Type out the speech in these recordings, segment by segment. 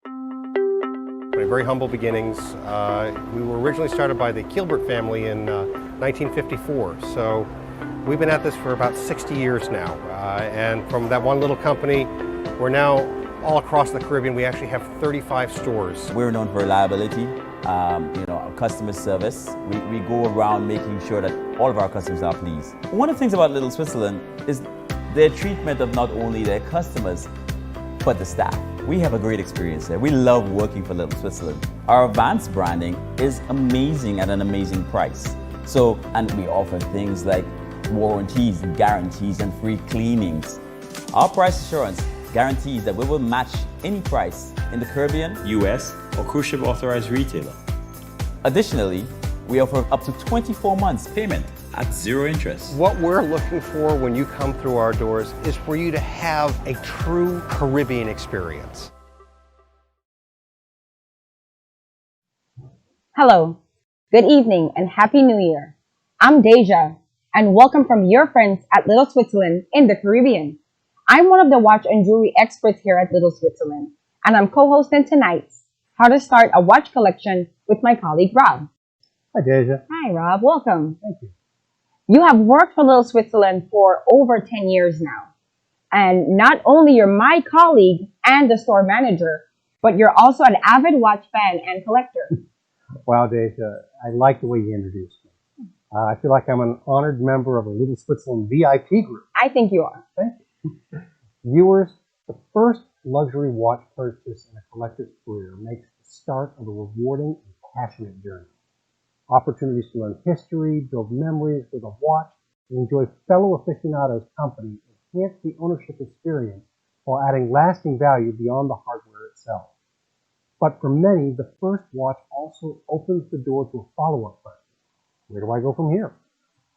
My very humble beginnings. We were originally started by the Gilbert family in 1954, so we've been at this for about 60 years now. And from that one little company, we're now all across the Caribbean. We actually have 35 stores. We're known for reliability, our customer service. We go around making sure that all of our customers are pleased. One of the things about Little Switzerland is their treatment of not only their customers, but the staff. We have a great experience there. We love working for Little Switzerland. Our advanced branding is amazing at an amazing price. And we offer things like warranties, guarantees, and free cleanings. Our price assurance guarantees that we will match any price in the Caribbean, US, or cruise ship authorized retailer. Additionally, we offer up to 24 months Payment at 0 interest. What we're looking for when you come through our doors is for you to have a true Caribbean experience. Hello, good evening, and Happy New Year. I'm Deja, and welcome from your friends at Little Switzerland in the Caribbean. I'm one of the watch and jewelry experts here at Little Switzerland, and I'm co-hosting tonight's How to Start a Watch Collection with my colleague Rob. Hi, Deja. Hi, Rob. Welcome. Thank you. You have worked for Little Switzerland for over 10 years now. And not only you're my colleague and the store manager, but you're also an avid watch fan and collector. Wow, Deja, I like the way you introduced me. I feel like I'm an honored member of a Little Switzerland VIP group. I think you are. Thank you. Viewers, the first luxury watch purchase in a collector's career makes the start of a rewarding and passionate journey. Opportunities to learn history, build memories with a watch, and enjoy fellow aficionados' company enhance the ownership experience while adding lasting value beyond the hardware itself. But for many, the first watch also opens the door to a follow-up question. Where do I go from here?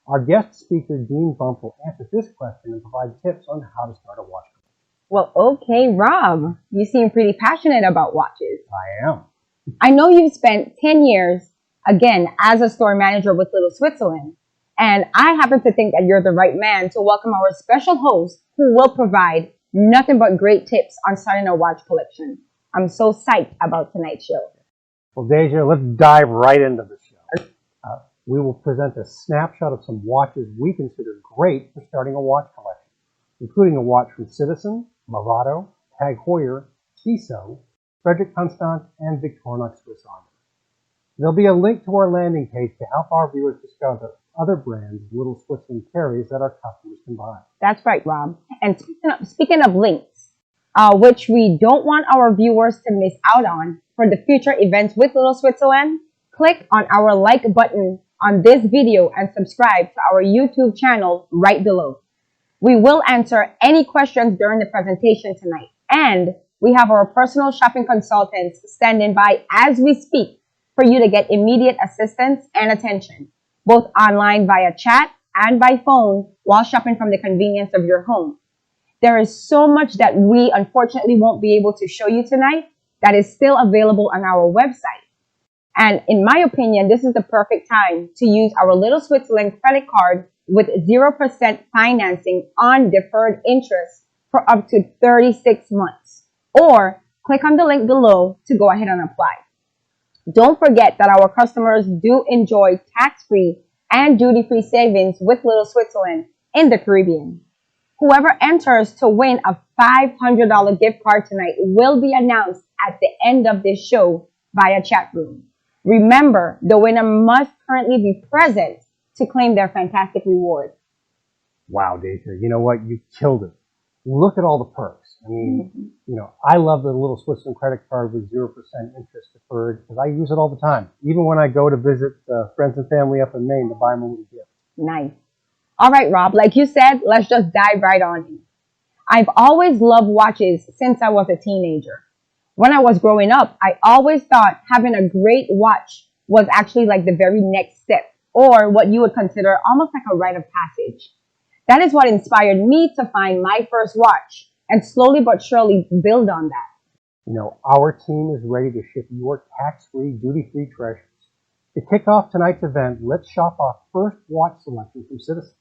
Our guest speaker, Dean Bump, will answer this question and provide tips on how to start a watch collection. Well, okay, Rob, you seem pretty passionate about watches. I am. I know you've spent 10 years, again, as a store manager with Little Switzerland, and I happen to think that you're the right man to welcome our special host who will provide nothing but great tips on starting a watch collection. I'm so psyched about tonight's show. Well, Deja, let's dive right into the show. We will present a snapshot of some watches we consider great for starting a watch collection, including a watch from Citizen, Movado, Heuer, Tissot, Frederique, and Victorinox Swiss Army. There'll be a link to our landing page to help our viewers discover other brands Little Switzerland carries that our customers can buy. That's right, Rob. And speaking of links, which we don't want our viewers to miss out on for the future events with Little Switzerland, click on our like button on this video and subscribe to our YouTube channel right below. We will answer any questions during the presentation tonight, and we have our personal shopping consultants standing by as we speak for you to get immediate assistance and attention, both online via chat and by phone while shopping from the convenience of your home. There is so much that we unfortunately won't be able to show you tonight that is still available on our website. And in my opinion, this is the perfect time to use our Little Switzerland credit card with 0% financing on deferred interest for up to 36 months. Or click on the link below to go ahead and apply. Don't forget that our customers do enjoy tax-free and duty-free savings with Little Switzerland in the Caribbean. Whoever enters to win a $500 gift card tonight will be announced at the end of this show via chat room. Remember, the winner must currently be present to claim their fantastic reward. Wow, Deja, you know what? You killed it. Look at all the perks. I mean, I love the Little Switzerland credit card with 0% interest deferred because I use it all the time, even when I go to visit friends and family up in Maine to buy them a little gift. Nice. All right, Rob, like you said, let's just dive right on in. I've always loved watches since I was a teenager. When I was growing up, I always thought having a great watch was actually like the very next step, or what you would consider almost like a rite of passage. That is what inspired me to find my first watch and slowly but surely build on that. Our team is ready to ship your tax-free, duty-free treasures. To kick off tonight's event, let's shop our first watch selection from Citizen.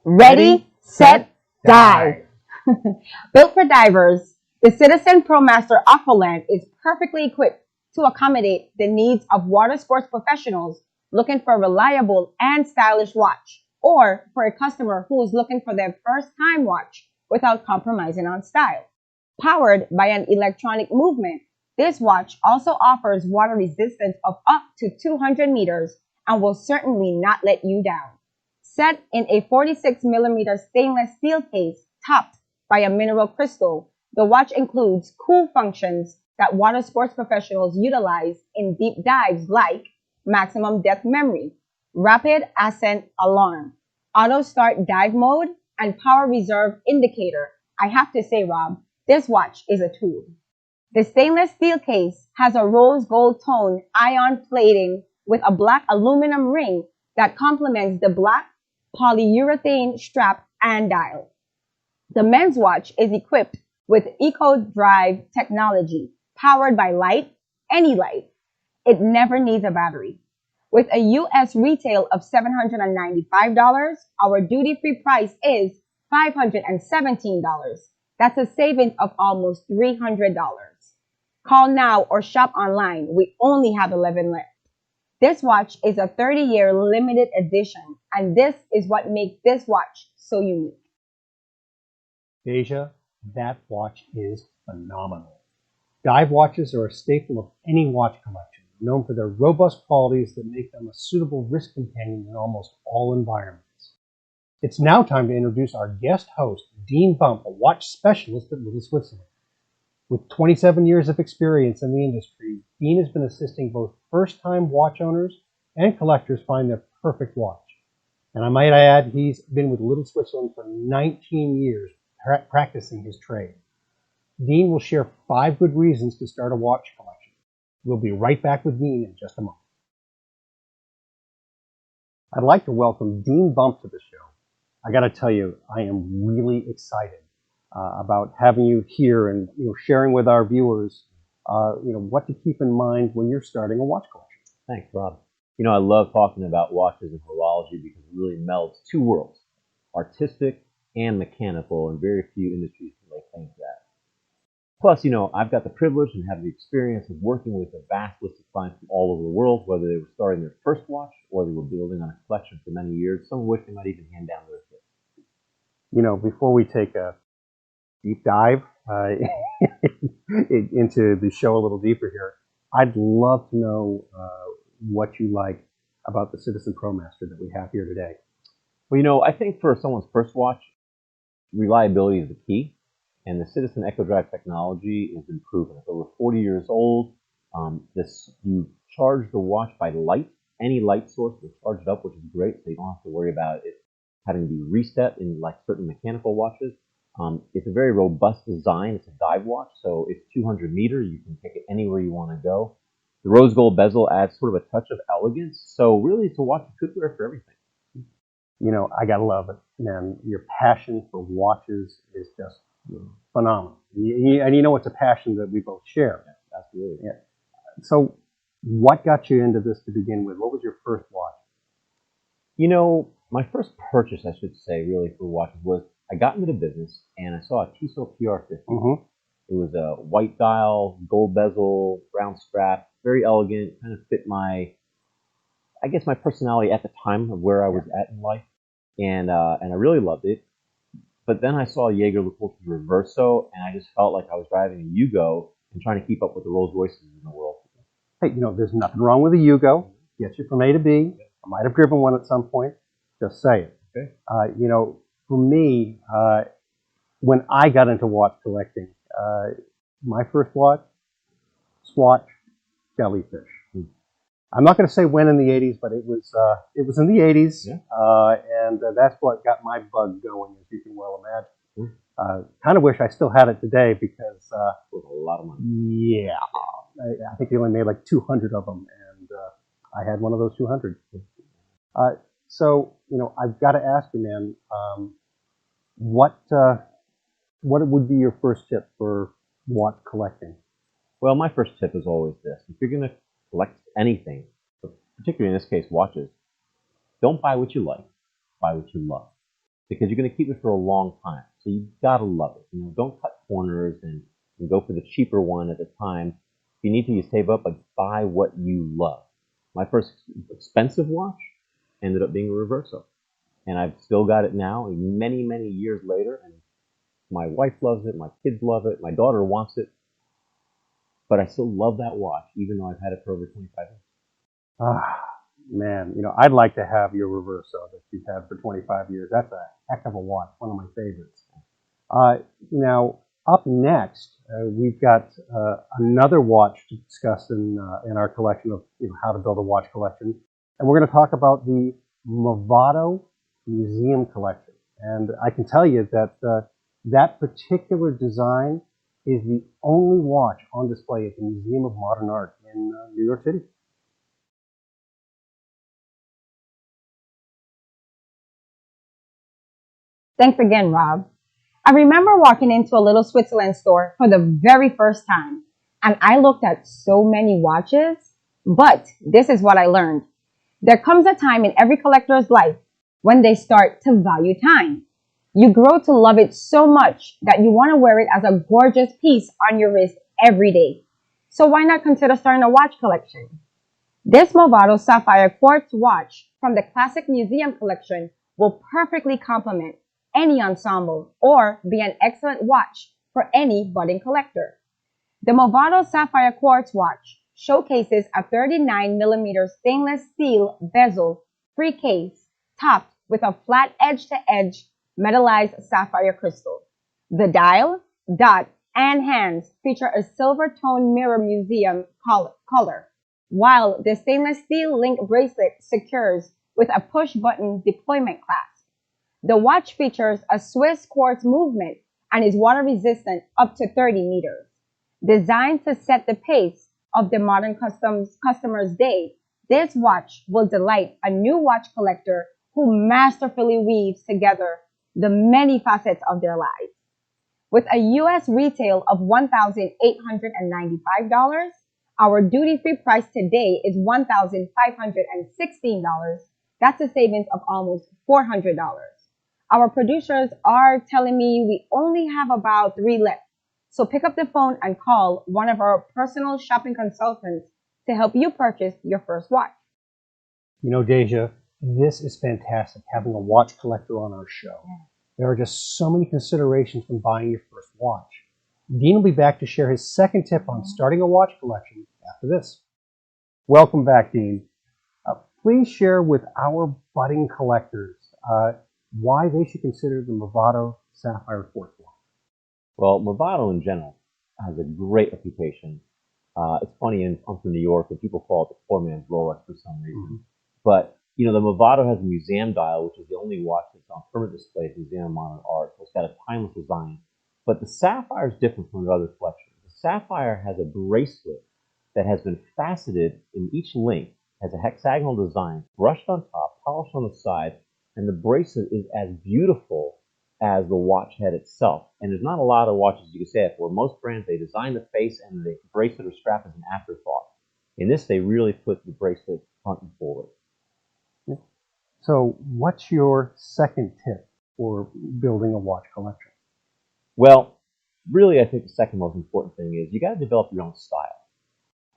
Ready, set, dive. Built for divers, the Citizen ProMaster Aqualand is perfectly equipped to accommodate the needs of water sports professionals looking for a reliable and stylish watch, or for a customer who is looking for their first time watch without compromising on style. Powered by an electronic movement, this watch also offers water resistance of up to 200 meters and will certainly not let you down. Set in a 46mm stainless steel case topped by a mineral crystal, the watch includes cool functions that water sports professionals utilize in deep dives like maximum depth memory, rapid ascent alarm, auto start dive mode, and power reserve indicator. I have to say, Rob, this watch is a tool. The stainless steel case has a rose gold tone ion plating with a black aluminum ring that complements the black polyurethane strap and dial. The men's watch is equipped with Eco Drive technology, powered by light, any light. It never needs a battery. With a US retail of $795, our duty-free price is $517. That's a savings of almost $300. Call now or shop online. We only have 11 left. This watch is a 30-year limited edition, and this is what makes this watch so unique. Deja, that watch is phenomenal. Dive watches are a staple of any watch collection, known for their robust qualities that make them a suitable wrist companion in almost all environments. It's now time to introduce our guest host, Dean Bump, a watch specialist at Little Switzerland. With 27 years of experience in the industry, Dean has been assisting both first-time watch owners and collectors find their perfect watch. And I might add, he's been with Little Switzerland for 19 years, practicing his trade. Dean will share 5 good reasons to start a watch collection. We'll be right back with Dean in just a moment. I'd like to welcome Dean Bump to the show. I got to tell you, I am really excited about having you here and sharing with our viewers what to keep in mind when you're starting a watch collection. Thanks, Rob. I love talking about watches and horology because it really melds two worlds, artistic and mechanical, and very few industries can lay claim to that. Plus, I've got the privilege and have the experience of working with a vast list of clients from all over the world, whether they were starting their first watch or they were building on a collection for many years, some of which they might even hand down to their kids. Before we take a deep dive into the show a little deeper here, I'd love to know what you like about the Citizen ProMaster that we have here today. Well, I think for someone's first watch, reliability is the key, and the Citizen EcoDrive technology is improving. It's over 40 years old. You charge the watch by light. Any light source will charge it up, which is great, so you don't have to worry about it having to be reset in like certain mechanical watches. It's a very robust design. It's a dive watch, so it's 200 meter. You can take it anywhere you want to go. The rose gold bezel adds sort of a touch of elegance, so really it's a watch you could wear for everything. I gotta love it, man. Your passion for watches is just phenomenal. And it's a passion that we both share. Yeah, absolutely. Yeah. So what got you into this to begin with? What was your first watch? My first purchase, I should say, really for watches was I got into the business and I saw a Tissot PR50. Mm-hmm. It was a white dial, gold bezel, brown strap, very elegant, kind of fit my personality at the time of where I was at in life, and I really loved it. But then I saw Jaeger LeCoultre's Reverso, and I just felt like I was driving a Yugo and trying to keep up with the Rolls Royces in the world. Hey, there's nothing wrong with a Yugo. Gets you from A to B. I might have driven one at some point. Just say it. Okay. For me, when I got into watch collecting, my first watch, Swatch Jellyfish. I'm not going to say when in the 80s, but it was in the 80s, yeah. And that's what got my bug going, as you can well imagine. Kind of wish I still had it today because It was a lot of money. yeah, I think they only made like 200 of them, and I had one of those 200. So I've got to ask you, man, what would be your first tip for watch collecting? Well, my first tip is always this: if you're going to collect anything, but particularly in this case watches, don't buy what you like, buy what you love, because you're going to keep it for a long time. So you gotta love it. Don't cut corners and go for the cheaper one at the time. If you need to save up, like buy what you love. My first expensive watch ended up being a Reverso, and I've still got it now, many, many years later. And my wife loves it, my kids love it, my daughter wants it, but I still love that watch, even though I've had it for over 25 years. Ah, man, I'd like to have your Reverso that you've had for 25 years. That's a heck of a watch, one of my favorites. Now, up next, we've got another watch to discuss in our collection of how to build a watch collection, and we're going to talk about the Movado Museum Collection. And I can tell you that that particular design is the only watch on display at the Museum of Modern Art in New York City. Thanks again, Rob. I remember walking into a little Switzerland store for the very first time, and I looked at so many watches, but this is what I learned. There comes a time in every collector's life when they start to value time. You grow to love it so much that you want to wear it as a gorgeous piece on your wrist every day. So why not consider starting a watch collection? This Movado Sapphire Quartz watch from the Classic Museum collection will perfectly complement any ensemble or be an excellent watch for any budding collector. The Movado Sapphire Quartz watch showcases a 39mm stainless steel bezel free case topped with a flat edge-to-edge metallized sapphire crystal. The dial, dot, and hands feature a silver tone mirror museum color, while the stainless steel link bracelet secures with a push-button deployment clasp. The watch features a Swiss quartz movement and is water-resistant up to 30 meters. Designed to set the pace of the modern customer's day, this watch will delight a new watch collector who masterfully weaves together the many facets of their lives. With a U.S. retail of $1,895, our duty-free price today is $1,516. That's a savings of almost $400. Our producers are telling me we only have about 3 left. So pick up the phone and call one of our personal shopping consultants to help you purchase your first watch. Deja, this is fantastic, having a watch collector on our show. There are just so many considerations when buying your first watch. Dean will be back to share his second tip on starting a watch collection after this. Welcome back, Dean. Please share with our budding collectors why they should consider the Movado Sapphire Quartz watch. Well, Movado in general has a great reputation. It's funny, I'm from New York, and people call it the poor man's Rolex for some reason. But, the Movado has a museum dial, which is the only watch that's on permanent display at the Museum of Modern Art. So it's got a timeless design. But the Sapphire is different from the other collections. The Sapphire has a bracelet that has been faceted in each link, has a hexagonal design, brushed on top, polished on the side, and the bracelet is as beautiful as the watch head itself. And there's not a lot of watches you can say that for. Most brands, they design the face and the bracelet or strap as an afterthought. In this, they really put the bracelet front and forward. So what's your second tip for building a watch collection? Well, really, I think the second most important thing is you got to develop your own style.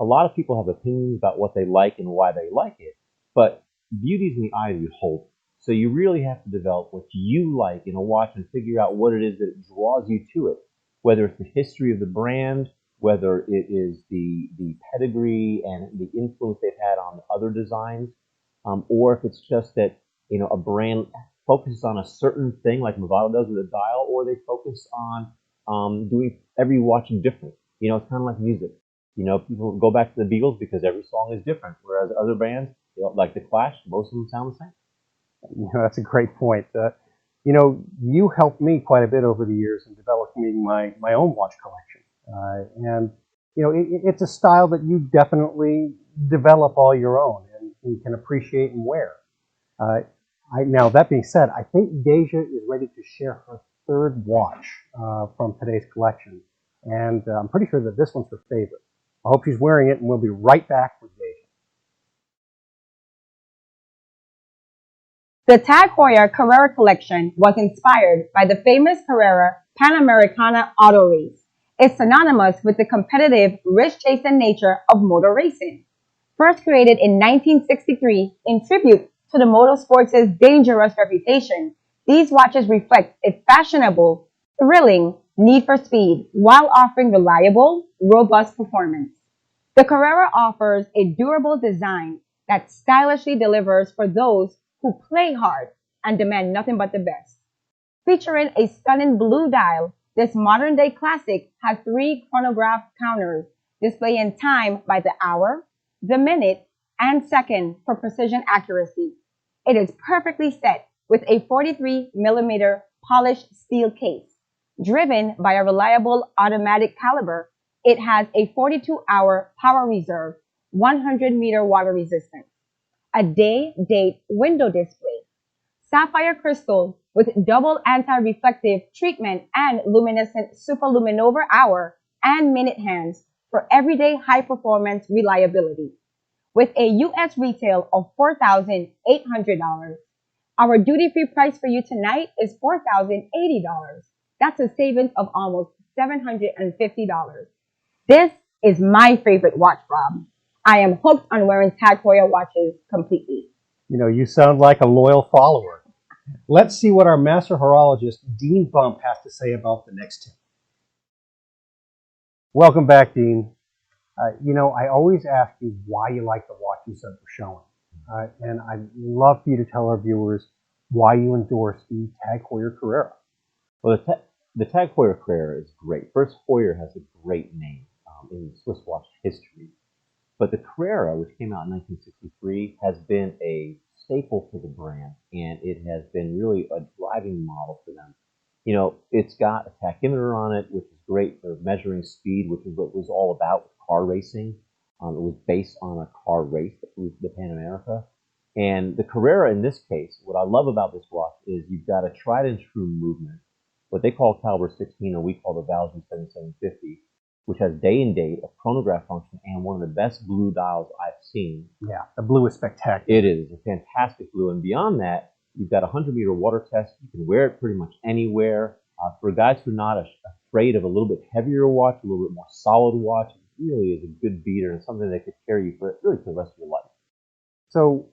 A lot of people have opinions about what they like and why they like it, but beauty's in the eye of the beholder. So you really have to develop what you like in a watch and figure out what it is that draws you to it, whether it's the history of the brand, whether it is the pedigree and the influence they've had on other designs, or if it's just that a brand focuses on a certain thing like Movado does with a dial, or they focus on doing every watch different. It's kind of like music. People go back to the Beatles because every song is different, whereas other bands, like the Clash, most of them sound the same. That's a great point. You helped me quite a bit over the years in developing my own watch collection. And it's a style that you definitely develop all your own and you can appreciate and wear. Now, that being said, I think Deja is ready to share her third watch from today's collection. And I'm pretty sure that this one's her favorite. I hope she's wearing it, and we'll be right back with Deja. The TAG Heuer Carrera collection was inspired by the famous Carrera Panamericana auto race. It's synonymous with the competitive, risk-chasing nature of motor racing. First created in 1963 in tribute to the motorsports' dangerous reputation, these watches reflect a fashionable, thrilling need for speed while offering reliable, robust performance. The Carrera offers a durable design that stylishly delivers for those who play hard and demand nothing but the best. Featuring a stunning blue dial, this modern-day classic has 3 chronograph counters displaying time by the hour, the minute, and second for precision accuracy. It is perfectly set with a 43mm polished steel case. Driven by a reliable automatic caliber, it has a 42-hour power reserve, 100-meter water resistance, a day-date window display, sapphire crystal with double anti-reflective treatment and luminescent superluminova hour and minute hands for everyday high-performance reliability. With a U.S. retail of $4,800, our duty-free price for you tonight is $4,080. That's a savings of almost $750. This is my favorite watch, Rob. I am hooked on wearing TAG Heuer watches completely. You know, you sound like a loyal follower. Let's see what our master horologist, Dean Bump, has to say about the next tip. Welcome back, Dean. You know, I always ask you why you like the watches that we're showing. And I'd love for you to tell our viewers why you endorse the TAG Heuer Carrera. Well, the TAG Heuer Carrera is great. First, Heuer has a great name in Swiss watch history. But the Carrera, which came out in 1963, has been a staple for the brand, and it has been really a driving model for them. You know, it's got a tachymeter on it, which is great for measuring speed, which is what it was all about with car racing. It was based on a car race, the Pan America. And the Carrera, in this case, what I love about this watch is you've got a tried and true movement, what they call caliber 16, or we call the Valjoux 7750, which has day and date, a chronograph function, and one of the best blue dials I've seen. Yeah, the blue is spectacular. It is a fantastic blue. And beyond that, you've got a 100-meter water test. You can wear it pretty much anywhere. For guys who are not afraid of a little bit heavier watch, a little bit more solid watch, it really is a good beater and something that could carry you for really for the rest of your life. So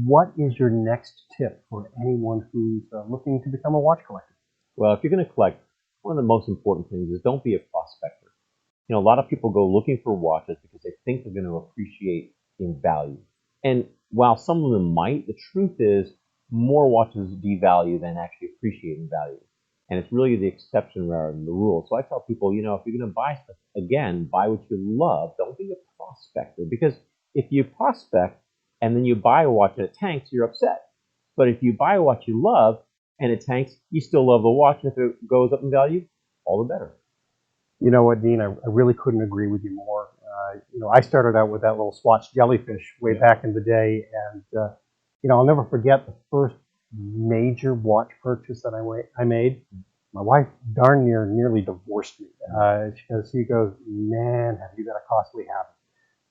what is your next tip for anyone who's looking to become a watch collector? Well, if you're going to collect, one of the most important things is don't be a prospector. You know, a lot of people go looking for watches because they think they're going to appreciate in value. And while some of them might, the truth is more watches devalue than actually appreciate in value. And it's really the exception rather than the rule. So I tell people, you know, if you're going to buy stuff, again, buy what you love. Don't be a prospector. Because if you prospect and then you buy a watch and it tanks, you're upset. But if you buy a watch you love and it tanks, you still love the watch. And if it goes up in value, all the better. You know what, Dean, I really couldn't agree with you more. You know, I started out with that little Swatch jellyfish way back in the day, and you know, I'll never forget the first major watch purchase that I made. My wife darn nearly divorced me because she goes, "Man, have you got a costly habit."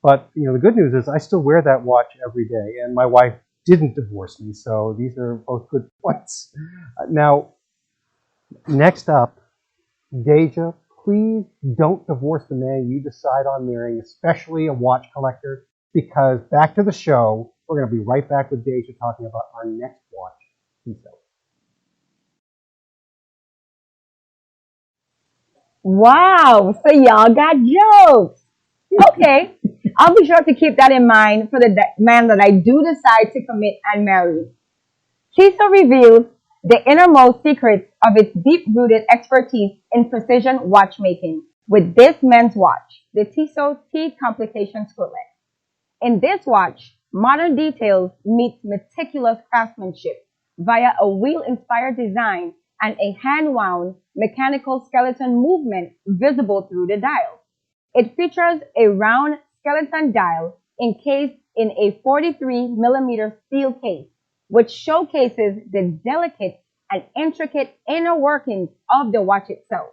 But you know, the good news is I still wear that watch every day, and my wife didn't divorce me, so these are both good points. Now, next up, Deja. Please don't divorce the man you decide on marrying, especially a watch collector, because back to the show, we're going to be right back with Deja talking about our next watch, Tissot. Wow, so y'all got jokes. Okay, I'll be sure to keep that in mind for the man that I do decide to commit and marry. Tissot reveals the innermost secrets of its deep-rooted expertise in precision watchmaking with this men's watch, the Tissot T Complication Squirrelette. In this watch, modern details meet meticulous craftsmanship via a wheel-inspired design and a hand-wound mechanical skeleton movement visible through the dial. It features a round skeleton dial encased in a 43mm steel case, which showcases the delicate and intricate inner workings of the watch itself,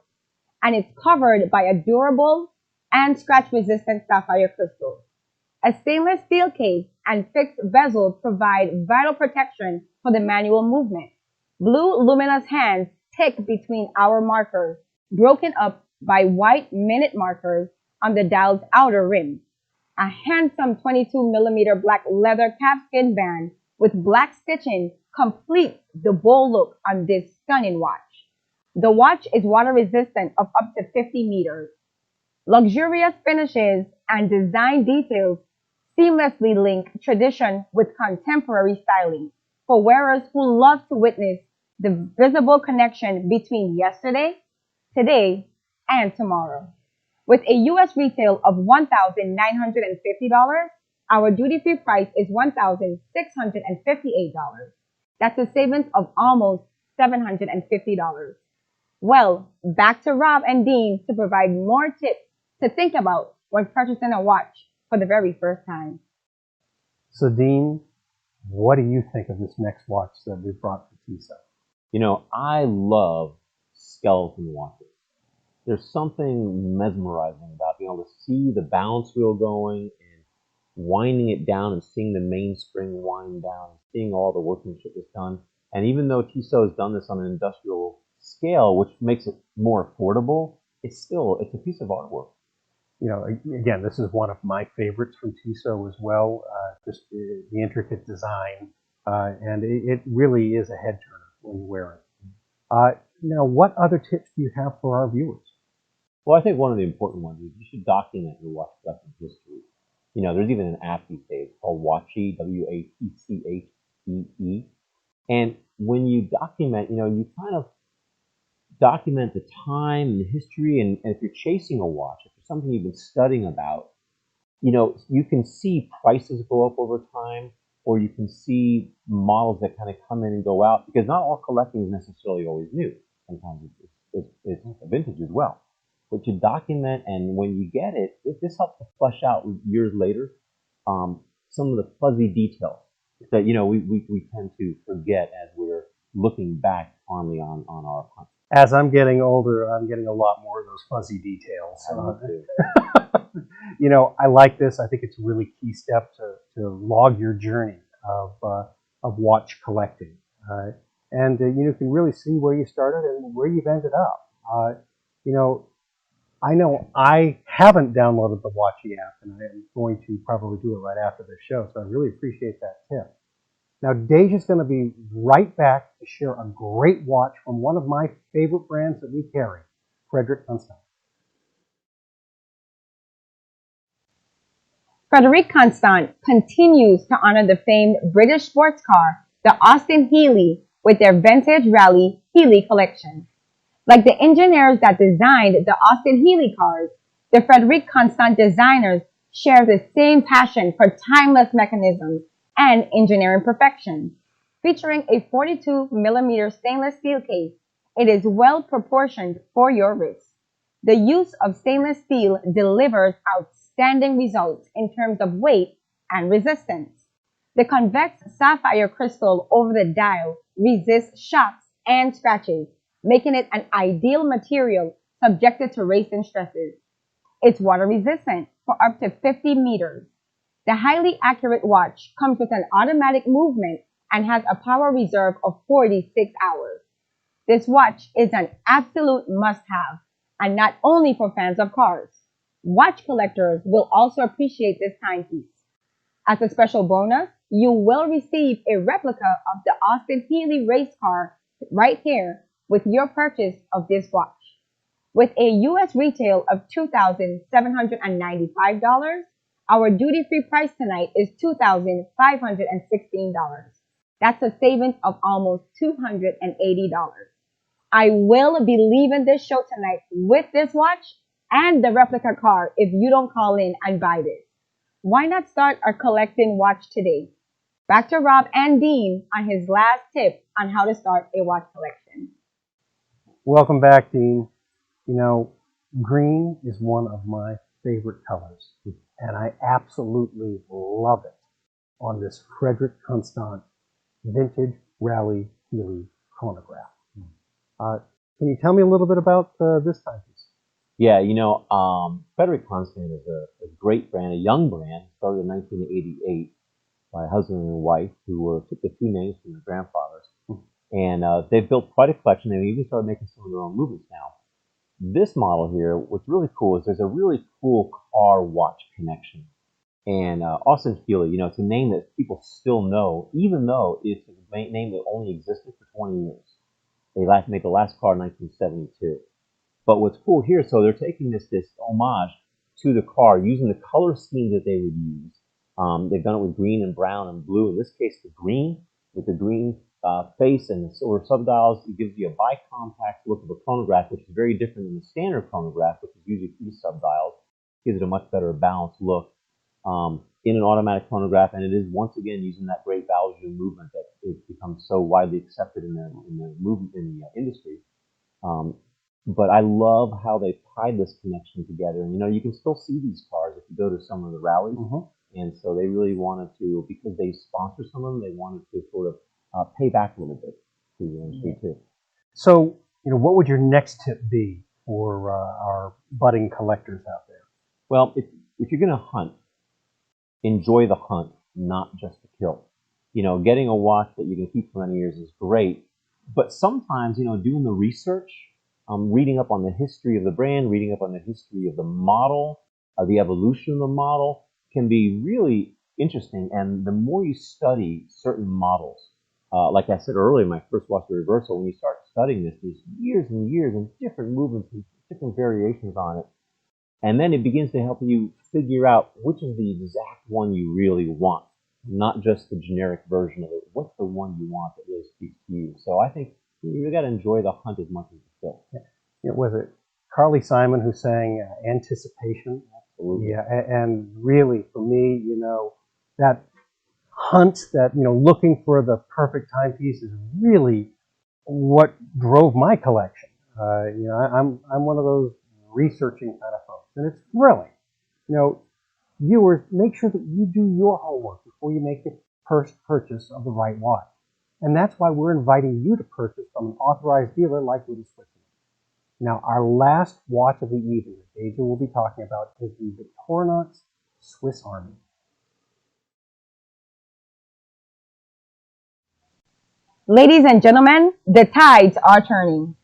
and it's covered by a durable and scratch-resistant sapphire crystal. A stainless steel case and fixed bezel provide vital protection for the manual movement. Blue luminous hands tick between hour markers, broken up by white minute markers on the dial's outer rim. A handsome 22mm black leather calfskin band with black stitching completes the bold look on this stunning watch. The watch is water resistant of up to 50 meters. Luxurious finishes and design details seamlessly link tradition with contemporary styling for wearers who love to witness the visible connection between yesterday, today, and tomorrow. With a US retail of $1,950, our duty-free price is $1,658. That's a savings of almost $750. Well, back to Rob and Dean to provide more tips to think about when purchasing a watch for the very first time. So, Dean, what do you think of this next watch that we brought for Tissot? You know, I love skeleton watches. There's something mesmerizing about being able to see the balance wheel going and winding it down and seeing the mainspring wind down, seeing all the workmanship that's done. And even though Tissot has done this on an industrial scale, which makes it more affordable, it's a piece of artwork. You know, again, this is one of my favorites from Tissot as well. Just the intricate design, and it really is a head turner when you wear it. Now, what other tips do you have for our viewers? Well, I think one of the important ones is you should document your watch collecting history. You know, there's even an app these days called Watchee, WATCHEE. And when you document, you know, you kind of document the time and the history, and if you're chasing a watch, if it's something you've been studying about, you know, you can see prices go up over time, or you can see models that kind of come in and go out, because not all collecting is necessarily always new. Sometimes it's vintage as well. But you document, and when you get it, this helps to flesh out years later some of the fuzzy details that, you know, we tend to forget as we're looking back fondly on our hunt. As I'm getting older, I'm getting a lot more of those fuzzy details. You know, I like this. I think it's a really key step to log your journey of watch collecting. And you can really see where you started and where you've ended up. You know I haven't downloaded the Watchee app, and I'm going to probably do it right after this show, so I really appreciate that tip. Now, Deja's going to be right back to share a great watch from one of my favorite brands that we carry, Frederique. Frederique Constant continues to honor the famed British sports car, the Austin Healey, with their vintage rally Healey collection. Like the engineers that designed the Austin Healey cars, the Frederique Constant designers share the same passion for timeless mechanisms and engineering perfection. Featuring a 42mm stainless steel case, it is well proportioned for your wrist. The use of stainless steel delivers outstanding results in terms of weight and resistance. The convex sapphire crystal over the dial resists shocks and scratches, making it an ideal material subjected to racing stresses. It's water resistant for up to 50 meters. The highly accurate watch comes with an automatic movement and has a power reserve of 46 hours. This watch is an absolute must-have, and not only for fans of cars. Watch collectors will also appreciate this timepiece. As a special bonus, you will receive a replica of the Austin Healey race car right here with your purchase of this watch. With a US retail of $2,795, our duty-free price tonight is $2,516. That's a savings of almost $280. I will be leaving this show tonight with this watch and the replica car if you don't call in and buy this. Why not start our collecting watch today? Back to Rob and Dean on his last tip on how to start a watch collection. Welcome back, Dean. You know, green is one of my favorite colors, and I absolutely love it on this Frederique Constant vintage rally Healey chronograph. Can you tell me a little bit about this timepiece? Yeah, Frederique is a great brand, a young brand, started in 1988 by a husband and wife who took the two names from their grandfathers. And they've built quite a collection. They've even started making some of their own movements now. This model here, what's really cool is there's a really cool car watch connection. And Austin Healy, it's a name that people still know, even though it's a name that only existed for 20 years. They made the last car in 1972. But what's cool here, so they're taking this homage to the car, using the color scheme that they would use. They've done it with green and brown and blue. In this case, the green, with the green face and the silver subdials, it gives you a bicompact look of a chronograph, which is very different than the standard chronograph, which is usually 3 subdials. It gives it a much better balanced look in an automatic chronograph, and it is once again using that great value movement that has become so widely accepted in the industry. But I love how they tied this connection together. And, you can still see these cars if you go to some of the rallies. And so they really wanted to, because they sponsor some of them, they wanted to sort of pay back a little bit to the industry too. So, what would your next tip be for our budding collectors out there? Well, if you're going to hunt, enjoy the hunt, not just the kill. Getting a watch that you can keep for many years is great, but sometimes, doing the research, reading up on the history of the brand, reading up on the history of the model, the evolution of the model can be really interesting. And the more you study certain models, like I said earlier, my first watch, the reversal, when you start studying this, there's years and years and different movements and different variations on it. And then it begins to help you figure out which is the exact one you really want, not just the generic version of it. What's the one you want that really speaks to you? So I think you really got to enjoy the hunt as much as the kill. Was it Carly Simon who sang Anticipation? Absolutely. Yeah, and really for me, that hunt, that looking for the perfect timepiece is really what drove my collection. I'm one of those researching kind of folks, and it's thrilling. Viewers, make sure that you do your homework before you make the first purchase of the right watch. And that's why we're inviting you to purchase from an authorized dealer like Little Switzerland. Now, our last watch of the evening that Deja will be talking about is the Victorinox Swiss Army. Ladies and gentlemen, the tides are turning.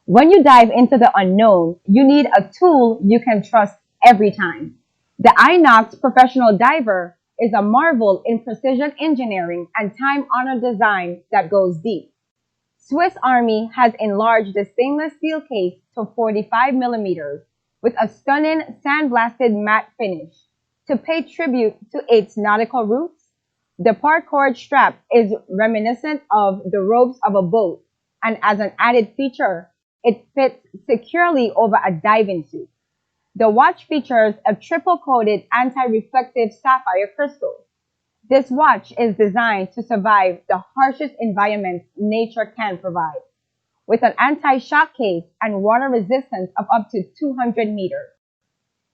When you dive into the unknown, you need a tool you can trust every time. The Inox Professional Diver is a marvel in precision engineering and time-honored design that goes deep. Swiss Army has enlarged the stainless steel case to 45 millimeters with a stunning sandblasted matte finish. To pay tribute to its nautical roots, the paracord strap is reminiscent of the ropes of a boat, and as an added feature, it fits securely over a diving suit. The watch features a triple-coated anti-reflective sapphire crystal. This watch is designed to survive the harshest environments nature can provide, with an anti-shock case and water resistance of up to 200 meters.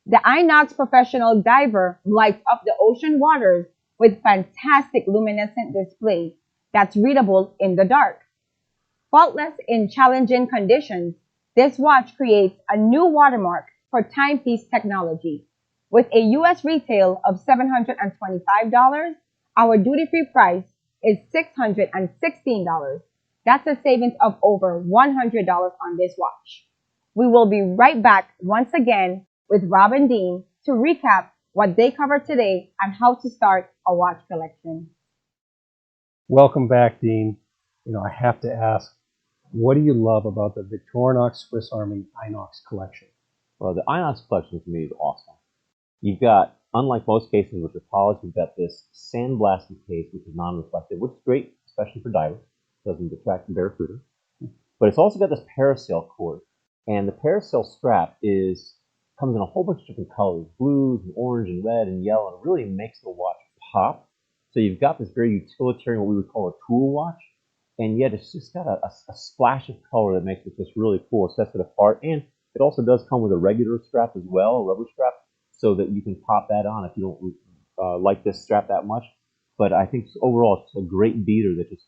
The Inox Professional Diver lights up the ocean waters with fantastic luminescent display that's readable in the dark. Faultless in challenging conditions, this watch creates a new watermark for timepiece technology. With a U.S. retail of $725, our duty-free price is $616. That's a savings of over $100 on this watch. We will be right back once again with Rob and Dean to recap what they covered today and how to start a watch collection. Welcome back, Dean. I have to ask, what do you love about the Victorinox Swiss Army Inox collection? Well, the Inox collection to me is awesome. You've got, unlike most cases which are polished, you've got this sandblasted case which is non-reflective, which is great, especially for divers. It doesn't detract from barracuda. But it's also got this parasail cord. And the parasail strap comes in a whole bunch of different colors, blues and orange and red and yellow, and it really makes the watch pop. So you've got this very utilitarian, what we would call a tool watch, and yet it's just got a splash of color that makes it just really cool. It sets it apart, and it also does come with a regular strap as well, a rubber strap, so that you can pop that on if you don't like this strap that much. But I think overall it's a great beater that just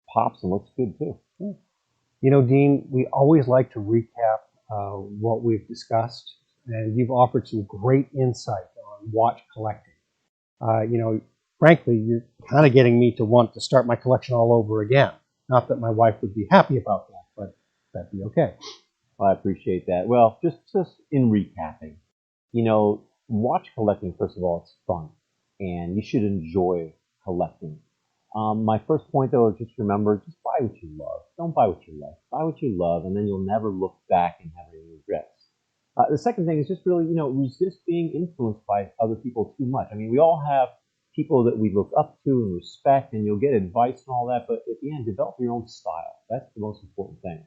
pops and looks good too. Dean, we always like to recap what we've discussed, and you've offered some great insight on watch collecting. Frankly, you're kind of getting me to want to start my collection all over again. Not that my wife would be happy about that, but that'd be okay. Well, I appreciate that. Well, just in recapping, watch collecting, first of all, it's fun, and you should enjoy collecting. My first point, though, is just remember, just buy what you love. Don't buy what you like. Buy what you love, and then you'll never look back and have any regrets. The second thing is just really, resist being influenced by other people too much. I mean, we all have people that we look up to and respect, and you'll get advice and all that, but at the end, develop your own style. That's the most important thing.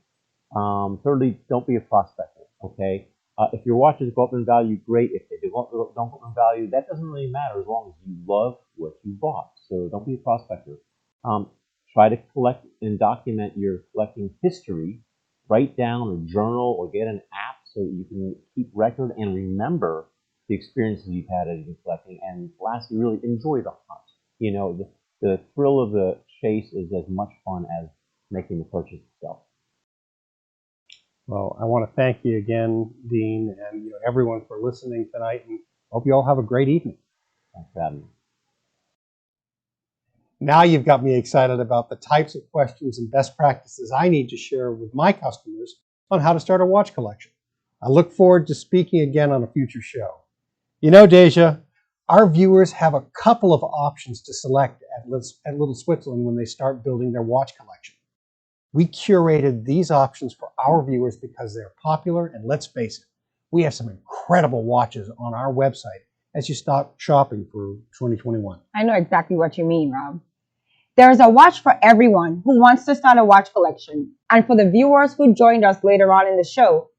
Thirdly, don't be a prospector, okay? If your watches go up in value, great. If they don't go up in value, that doesn't really matter as long as you love what you bought. So don't be a prospector. Try to collect and document your collecting history. Write down or journal or get an app so that you can keep record and remember the experiences you've had in collecting. And lastly, really enjoy the hunt. The thrill of the chase is as much fun as making the purchase itself. Well, I want to thank you again, Dean, and everyone for listening tonight, and hope you all have a great evening. Thanks for having me. Now you've got me excited about the types of questions and best practices I need to share with my customers on how to start a watch collection. I look forward to speaking again on a future show. Deja, our viewers have a couple of options to select at Little Switzerland when they start building their watch collection. We curated these options for our viewers because they're popular, and let's face it, we have some incredible watches on our website as you start shopping for 2021. I know exactly what you mean, Rob. There is a watch for everyone who wants to start a watch collection. And for the viewers who joined us later on in the show,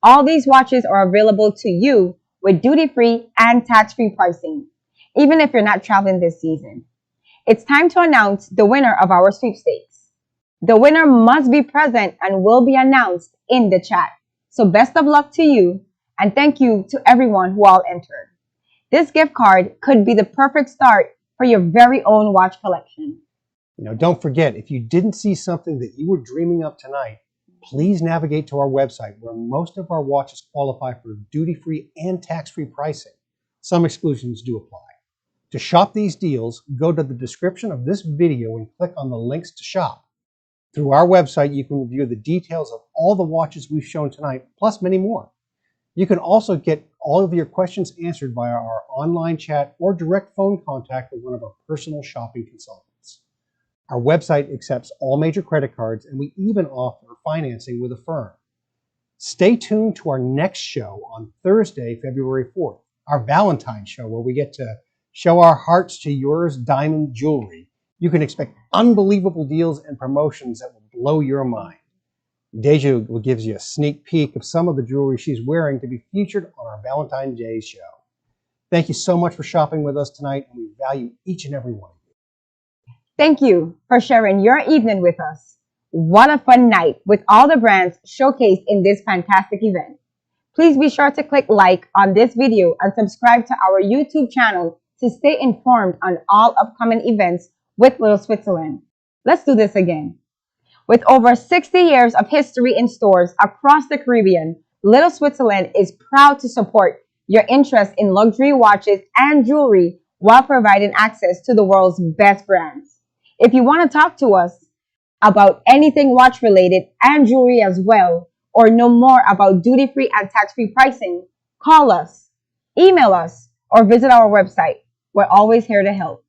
all these watches are available to you with duty-free and tax-free pricing, even if you're not traveling this season. It's time to announce the winner of our sweepstakes. The winner must be present and will be announced in the chat. So best of luck to you, and thank you to everyone who all entered. This gift card could be the perfect start for your very own watch collection. Don't forget, if you didn't see something that you were dreaming of tonight, please navigate to our website where most of our watches qualify for duty-free and tax-free pricing. Some exclusions do apply. To shop these deals, go to the description of this video and click on the links to shop. Through our website, you can review the details of all the watches we've shown tonight, plus many more. You can also get all of your questions answered via our online chat or direct phone contact with one of our personal shopping consultants. Our website accepts all major credit cards, and we even offer financing with a firm. Stay tuned to our next show on Thursday, February 4th, our Valentine's show, where we get to show our hearts to yours diamond jewelry. You can expect unbelievable deals and promotions that will blow your mind. Deja will give you a sneak peek of some of the jewelry she's wearing to be featured on our Valentine's Day show. Thank you so much for shopping with us tonight, and we value each and every one of you. Thank you for sharing your evening with us. What a fun night with all the brands showcased in this fantastic event. Please be sure to click like on this video and subscribe to our YouTube channel to stay informed on all upcoming events with Little Switzerland. Let's do this again. With over 60 years of history in stores across the Caribbean, Little Switzerland is proud to support your interest in luxury watches and jewelry while providing access to the world's best brands. If you want to talk to us about anything watch related and jewelry as well, or know more about duty-free and tax-free pricing, call us, email us, or visit our website. We're always here to help.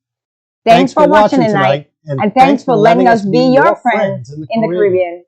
Thanks for watching tonight, and thanks for letting us be your friends in the Caribbean.